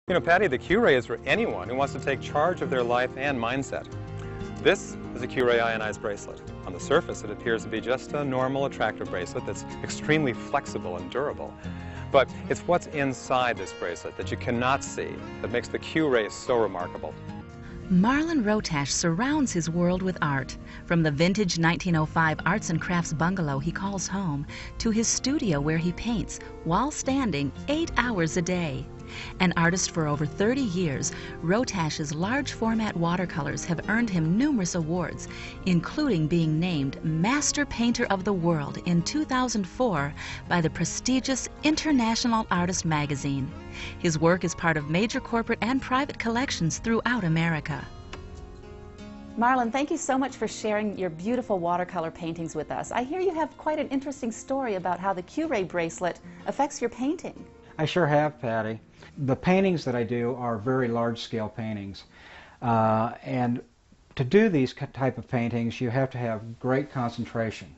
You know, Patti, the QRay is for anyone who wants to take charge of their life and mindset. This is a QRay ionized bracelet. On the surface, it appears to be just a normal attractive bracelet that's extremely flexible and durable. But it's what's inside this bracelet that you cannot see that makes the QRay so remarkable. Marlin Rotach surrounds his world with art, from the vintage 1905 arts and crafts bungalow he calls home to his studio where he paints while standing 8 hours a day. An artist for over 30 years, Rotach's large format watercolors have earned him numerous awards, including being named Master Painter of the World in 2004 by the prestigious International Artist magazine. His work is part of major corporate and private collections throughout America. Marlin, thank you so much for sharing your beautiful watercolor paintings with us. I hear you have quite an interesting story about how the QRay bracelet affects your painting. I sure have, Patti. The paintings that I do are very large-scale paintings. And to do these type of paintings, you have to have great concentration.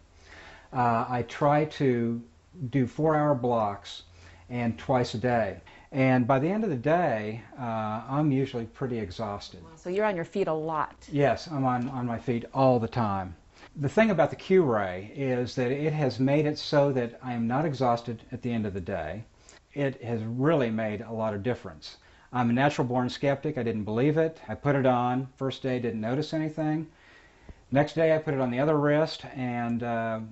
I try to do 4-hour blocks and twice a day. And by the end of the day, I'm usually pretty exhausted. So you're on your feet a lot. Yes, I'm on my feet all the time. The thing about the QRay is that it has made it so that I am not exhausted at the end of the day. It has really made a lot of difference. I'm a natural-born skeptic. I didn't believe it. I put it on. First day, didn't notice anything. Next day, I put it on the other wrist, and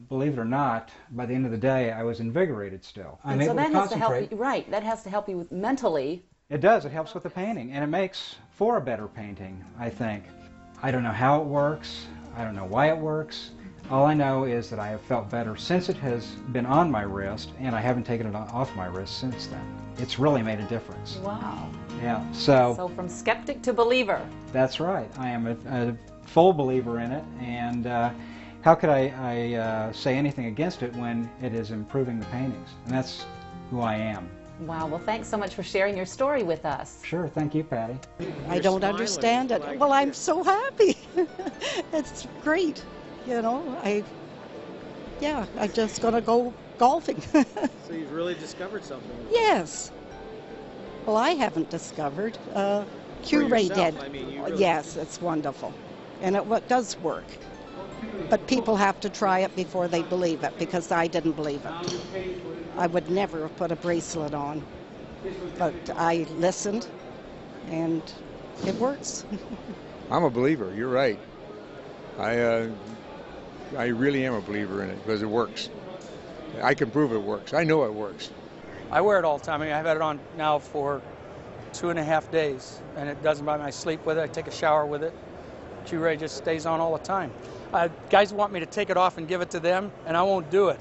believe it or not, by the end of the day, I was invigorated still. I'm able to concentrate. Right, that has to help you with mentally. It does. It helps with the painting, and it makes for a better painting, I think. I don't know how it works. I don't know why it works. All I know is that I have felt better since it has been on my wrist, and I haven't taken it off my wrist since then. It's really made a difference. Wow. Yeah. So from skeptic to believer. That's right. I am a full believer in it, and how could I say anything against it when it is improving the paintings? And that's who I am. Wow. Well, thanks so much for sharing your story with us. Sure. Thank you, Patti. I don't understand it. Well, I'm so happy. It's great. You know, I'm just going to go golfing. So you've really discovered something? Yes. Well, I haven't discovered. QRay did. I mean, really yes, it's wonderful. And it does work. But people have to try it before they believe it, because I didn't believe it. I would never have put a bracelet on. But I listened, and it works. I'm a believer. You're right. I really am a believer in it because it works. I can prove it works. I know it works. I wear it all the time. I mean, I've had it on now for 2.5 days, and it doesn't bother me. I sleep with it. I take a shower with it. QRay just stays on all the time. Guys want me to take it off and give it to them, and I won't do it.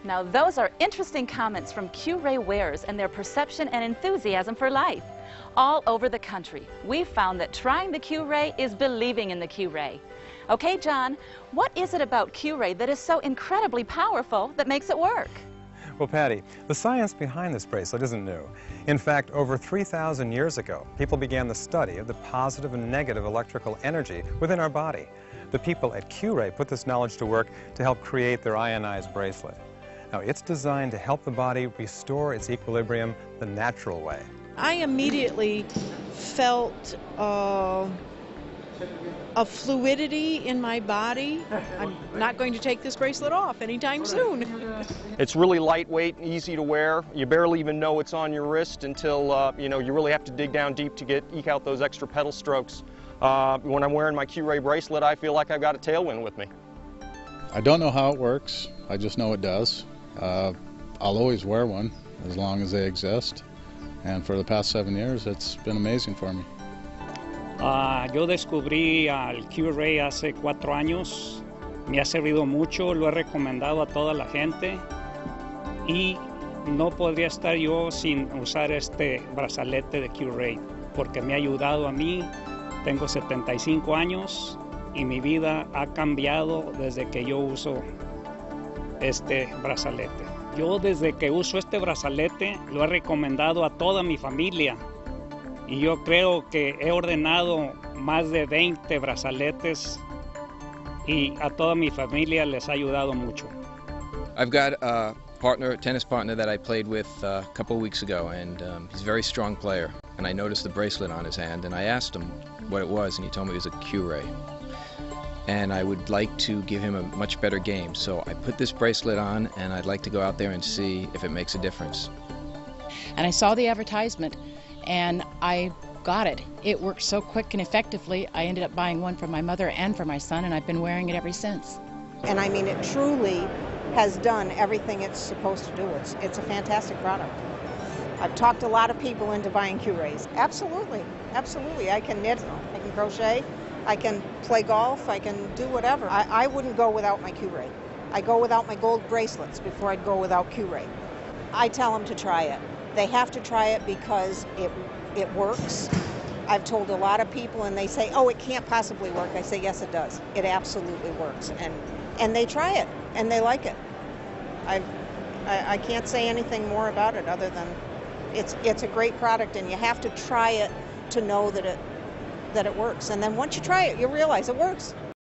Now, those are interesting comments from QRay wearers and their perception and enthusiasm for life. All over the country, we've found that trying the QRay is believing in the QRay. Okay, John, what is it about QRay that is so incredibly powerful that makes it work? Well, Patti, the science behind this bracelet isn't new. In fact, over 3,000 years ago, people began the study of the positive and negative electrical energy within our body. The people at QRay put this knowledge to work to help create their ionized bracelet. Now, it's designed to help the body restore its equilibrium the natural way. I immediately felt a fluidity in my body. I'm not going to take this bracelet off anytime soon. It's really lightweight, easy to wear. You barely even know it's on your wrist until you really have to dig down deep to eke out those extra pedal strokes. When I'm wearing my QRay bracelet, I feel like I've got a tailwind with me. I don't know how it works. I just know it does. I'll always wear one as long as they exist. And for the past 7 years, it's been amazing for me. Yo descubrí al QRay hace 4 años. Me ha servido mucho, lo he recomendado a toda la gente. Y no podría estar yo sin usar este brazalete de QRay, porque me ha ayudado a mí. Tengo 75 años y mi vida ha cambiado desde que yo uso este brazalete. Yo desde que uso este brazalete lo he recomendado a toda mi familia y yo creo que he ordenado más de 20 brazaletes y a toda mi familia les ha ayudado mucho. I've got a tennis partner that I played with a couple of weeks ago, and he's a very strong player. and I noticed the bracelet on his hand, and I asked him what it was, and he told me it was a QRay. And I would like to give him a much better game, so I put this bracelet on, and I'd like to go out there and see if it makes a difference. And I saw the advertisement, and I got it. It worked so quick and effectively, I ended up buying one for my mother and for my son, and I've been wearing it ever since. And I mean, it truly has done everything it's supposed to do. It's a fantastic product. I've talked a lot of people into buying QRays. Absolutely, absolutely. I can knit, I can crochet, I can play golf, I can do whatever. I wouldn't go without my QRay. I go without my gold bracelets before I'd go without QRay. I tell them to try it. They have to try it because it works. I've told a lot of people and they say, oh, it can't possibly work. I say, yes, it does. It absolutely works. And they try it and they like it. I can't say anything more about it other than it's a great product, and you have to try it to know that it works. And then once you try it, you realize it works.